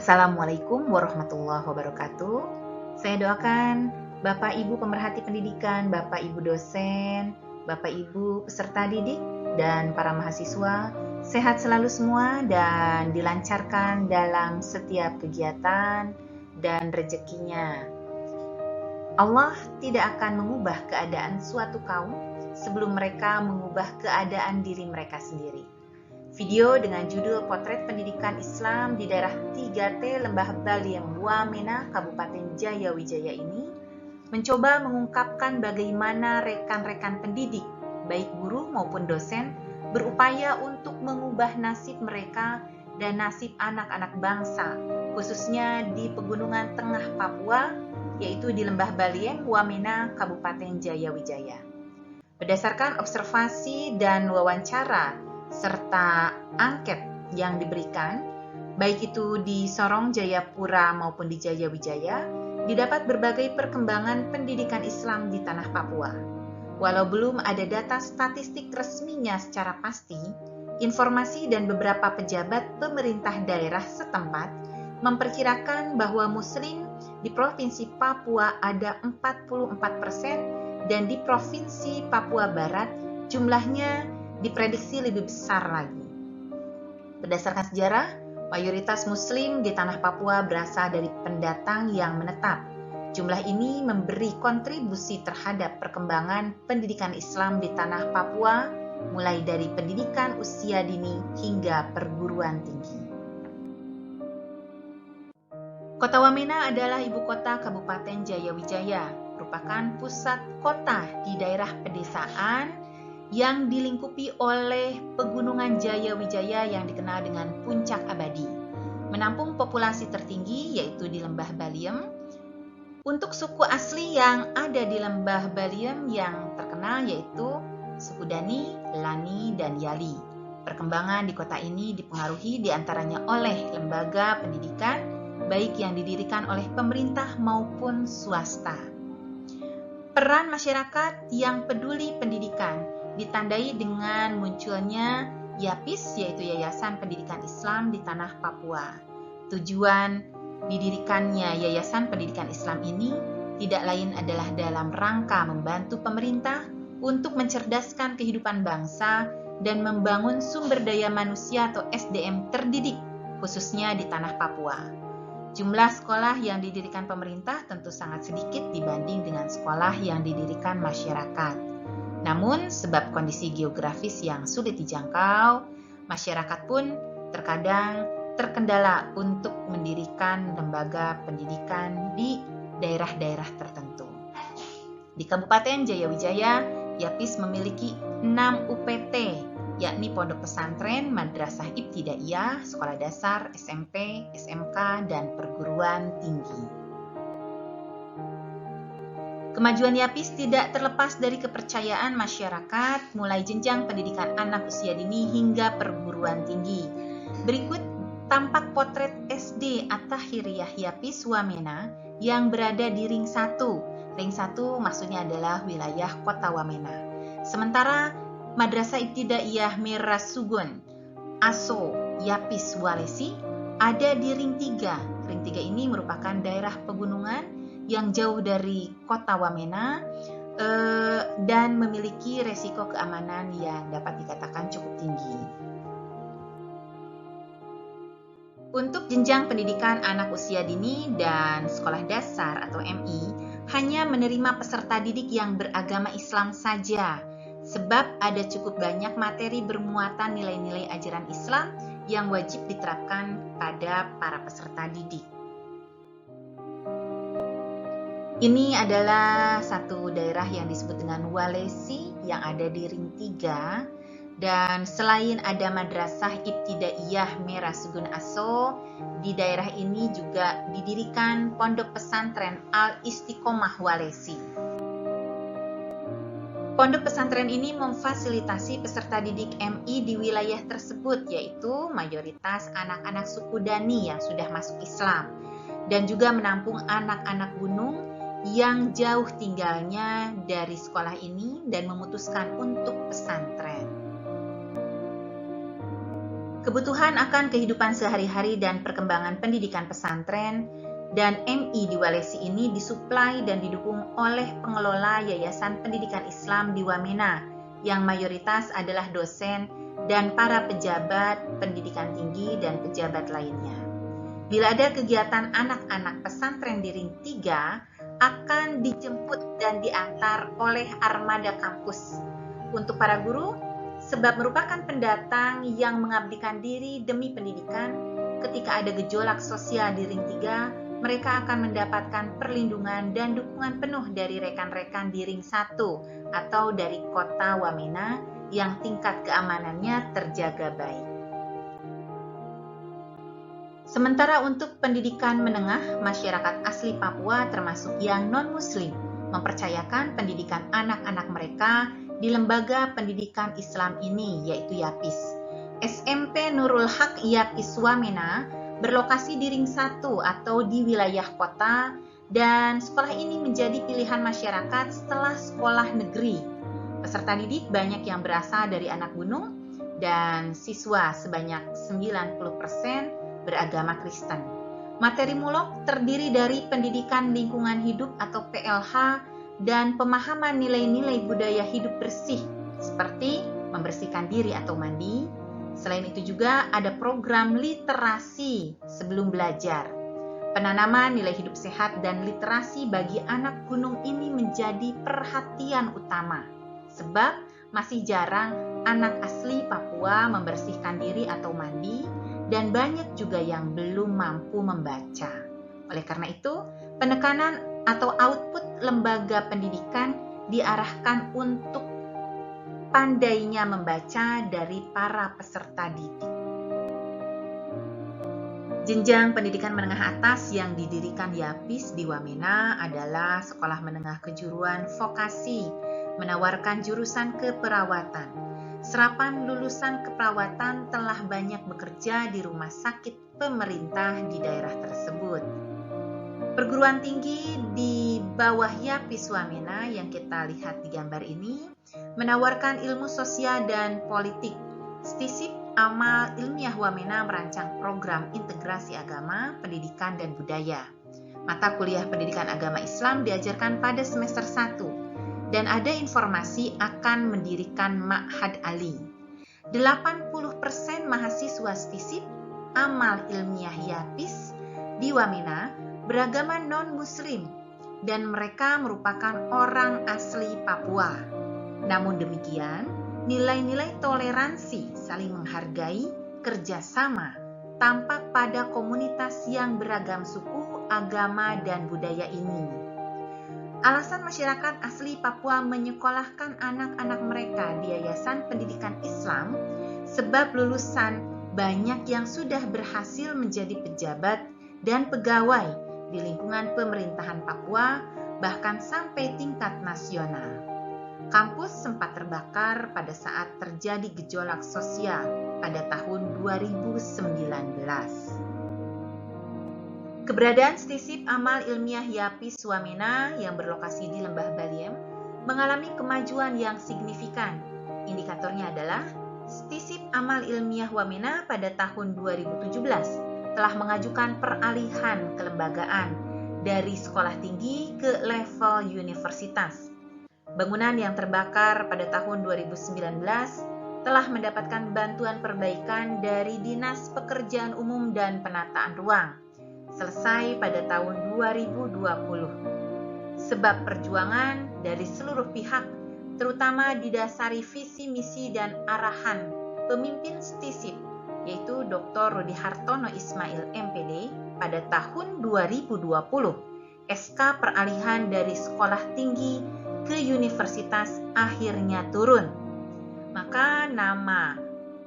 Assalamualaikum warahmatullahi wabarakatuh. Saya doakan Bapak Ibu pemerhati pendidikan, Bapak Ibu dosen, Bapak Ibu peserta didik, dan para mahasiswa sehat selalu semua dan dilancarkan dalam setiap kegiatan dan rezekinya. Allah tidak akan mengubah keadaan suatu kaum sebelum mereka mengubah keadaan diri mereka sendiri. Video dengan judul Potret Pendidikan Islam di daerah 3T Lembah Baliem Wamena, Kabupaten Jayawijaya ini mencoba mengungkapkan bagaimana rekan-rekan pendidik, baik guru maupun dosen, berupaya untuk mengubah nasib mereka dan nasib anak-anak bangsa, khususnya di pegunungan tengah Papua, yaitu di Lembah Baliem Wamena, Kabupaten Jayawijaya. Berdasarkan observasi dan wawancara serta angket yang diberikan, baik itu di Sorong Jayapura maupun di Jayawijaya, didapat berbagai perkembangan pendidikan Islam di tanah Papua. Walau belum ada data statistik resminya secara pasti, informasi dan beberapa pejabat pemerintah daerah setempat memperkirakan bahwa Muslim di Provinsi Papua ada 44% dan di Provinsi Papua Barat jumlahnya diprediksi lebih besar lagi. Berdasarkan sejarah, mayoritas Muslim di tanah Papua berasal dari pendatang yang menetap. Jumlah ini memberi kontribusi terhadap perkembangan pendidikan Islam di tanah Papua, mulai dari pendidikan usia dini hingga perguruan tinggi. Kota Wamena adalah ibu kota Kabupaten Jayawijaya, merupakan pusat kota di daerah pedesaan yang dilingkupi oleh pegunungan Jayawijaya yang dikenal dengan Puncak Abadi, menampung populasi tertinggi yaitu di Lembah Baliem. Untuk suku asli yang ada di Lembah Baliem yang terkenal yaitu suku Dani, Lani, dan Yali. Perkembangan di kota ini dipengaruhi diantaranya oleh lembaga pendidikan, baik yang didirikan oleh pemerintah maupun swasta. Peran masyarakat yang peduli pendidikan ditandai dengan munculnya YAPIS, yaitu Yayasan Pendidikan Islam di Tanah Papua. Tujuan didirikannya Yayasan Pendidikan Islam ini tidak lain adalah dalam rangka membantu pemerintah untuk mencerdaskan kehidupan bangsa dan membangun sumber daya manusia atau SDM terdidik, khususnya di Tanah Papua. Jumlah sekolah yang didirikan pemerintah tentu sangat sedikit dibanding dengan sekolah yang didirikan masyarakat. Namun, sebab kondisi geografis yang sulit dijangkau, masyarakat pun terkadang terkendala untuk mendirikan lembaga pendidikan di daerah-daerah tertentu. Di Kabupaten Jayawijaya, YAPIS memiliki 6 UPT, yakni Pondok Pesantren, Madrasah Ibtidaiyah, Sekolah Dasar, SMP, SMK, dan Perguruan Tinggi. Kemajuan YAPIS tidak terlepas dari kepercayaan masyarakat, mulai jenjang pendidikan anak usia dini hingga perguruan tinggi. Berikut tampak potret SD At-Tahiriyah YAPIS Wamena yang berada di Ring 1. Ring 1 maksudnya adalah wilayah kota Wamena. Sementara Madrasah Ibtidaiyah Merasugun Aso YAPIS Walesi ada di Ring 3. Ring 3 ini merupakan daerah pegunungan yang jauh dari kota Wamena dan memiliki resiko keamanan yang dapat dikatakan cukup tinggi. Untuk jenjang pendidikan anak usia dini dan sekolah dasar atau MI hanya menerima peserta didik yang beragama Islam saja, sebab ada cukup banyak materi bermuatan nilai-nilai ajaran Islam yang wajib diterapkan pada para peserta didik. Ini adalah satu daerah yang disebut dengan Walesi yang ada di Ring 3, dan selain ada Madrasah Ibtidaiyah Merasugun Aso, di daerah ini juga didirikan Pondok Pesantren Al-Istiqomah Walesi. Pondok pesantren ini memfasilitasi peserta didik MI di wilayah tersebut, yaitu mayoritas anak-anak suku Dani yang sudah masuk Islam, dan juga menampung anak-anak gunung yang jauh tinggalnya dari sekolah ini dan memutuskan untuk pesantren. Kebutuhan akan kehidupan sehari-hari dan perkembangan pendidikan pesantren dan MI di Walesi ini disuplai dan didukung oleh pengelola Yayasan Pendidikan Islam di Wamena yang mayoritas adalah dosen dan para pejabat pendidikan tinggi dan pejabat lainnya. Bila ada kegiatan anak-anak pesantren di Ring 3 akan dijemput dan diantar oleh armada kampus. Untuk para guru, sebab merupakan pendatang yang mengabdikan diri demi pendidikan, ketika ada gejolak sosial di Ring 3, mereka akan mendapatkan perlindungan dan dukungan penuh dari rekan-rekan di Ring 1 atau dari kota Wamena yang tingkat keamanannya terjaga baik. Sementara untuk pendidikan menengah, masyarakat asli Papua termasuk yang non-muslim mempercayakan pendidikan anak-anak mereka di lembaga pendidikan Islam ini, yaitu YAPIS. SMP Nurul Haq YAPIS Wamena berlokasi di Ring 1 atau di wilayah kota, dan sekolah ini menjadi pilihan masyarakat setelah sekolah negeri. Peserta didik banyak yang berasal dari anak gunung dan siswa sebanyak 90% beragama Kristen. Materi mulok terdiri dari pendidikan lingkungan hidup atau PLH dan pemahaman nilai-nilai budaya hidup bersih seperti membersihkan diri atau mandi. Selain itu juga ada program literasi sebelum belajar. Penanaman nilai hidup sehat dan literasi bagi anak gunung ini menjadi perhatian utama, sebab masih jarang anak asli Papua membersihkan diri atau mandi, dan banyak juga yang belum mampu membaca. Oleh karena itu, penekanan atau output lembaga pendidikan diarahkan untuk pandainya membaca dari para peserta didik. Jenjang pendidikan menengah atas yang didirikan YAPIS di Wamena adalah sekolah menengah kejuruan vokasi, menawarkan jurusan keperawatan. Serapan lulusan keperawatan telah banyak bekerja di rumah sakit pemerintah di daerah tersebut. Perguruan tinggi di bawah YAPIS Wamena yang kita lihat di gambar ini menawarkan ilmu sosial dan politik. STISIP Amal Ilmiah Wamena merancang program integrasi agama, pendidikan, dan budaya. Mata kuliah pendidikan agama Islam diajarkan pada semester 1 dan ada informasi akan mendirikan Ma'had Ali. 80% mahasiswa STISIP Amal Ilmiah YAPIS di Wamena beragama non-muslim dan mereka merupakan orang asli Papua. Namun demikian, nilai-nilai toleransi, saling menghargai, kerjasama tampak pada komunitas yang beragam suku, agama, dan budaya ini. Alasan masyarakat asli Papua menyekolahkan anak-anak mereka di Yayasan Pendidikan Islam sebab lulusan banyak yang sudah berhasil menjadi pejabat dan pegawai di lingkungan pemerintahan Papua, bahkan sampai tingkat nasional. Kampus sempat terbakar pada saat terjadi gejolak sosial pada tahun 2019. Keberadaan STISIP Amal Ilmiah YAPIS Wamena yang berlokasi di Lembah Baliem mengalami kemajuan yang signifikan. Indikatornya adalah STISIP Amal Ilmiah Wamena pada tahun 2017 telah mengajukan peralihan kelembagaan dari sekolah tinggi ke level universitas. Bangunan yang terbakar pada tahun 2019 telah mendapatkan bantuan perbaikan dari Dinas Pekerjaan Umum dan Penataan Ruang, selesai pada tahun 2020. Sebab perjuangan dari seluruh pihak, terutama didasari visi misi dan arahan pemimpin STISIP, yaitu Dr. Rudi Hartono Ismail MPD pada tahun 2020, SK peralihan dari sekolah tinggi ke universitas akhirnya turun. Maka nama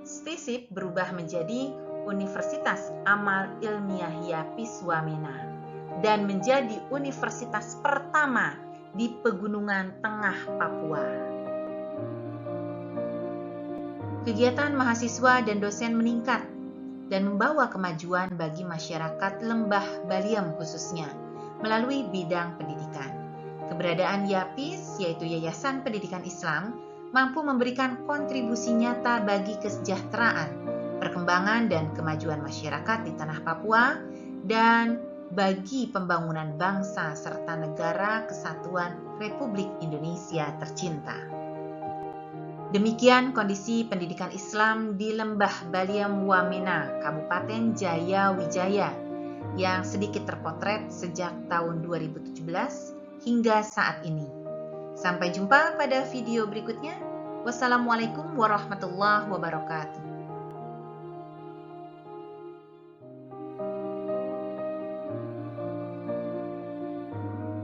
STISIP berubah menjadi Universitas Amal Ilmiah YAPIS Wamena dan menjadi universitas pertama di Pegunungan Tengah Papua. Kegiatan mahasiswa dan dosen meningkat dan membawa kemajuan bagi masyarakat Lembah Baliem khususnya melalui bidang pendidikan. Keberadaan YAPIS, yaitu Yayasan Pendidikan Islam, mampu memberikan kontribusi nyata bagi kesejahteraan, perkembangan dan kemajuan masyarakat di tanah Papua, dan bagi pembangunan bangsa serta negara kesatuan Republik Indonesia tercinta. Demikian kondisi pendidikan Islam di Lembah Baliem Wamena, Kabupaten Jaya Wijaya, yang sedikit terpotret sejak tahun 2017 hingga saat ini. Sampai jumpa pada video berikutnya. Wassalamualaikum warahmatullahi wabarakatuh.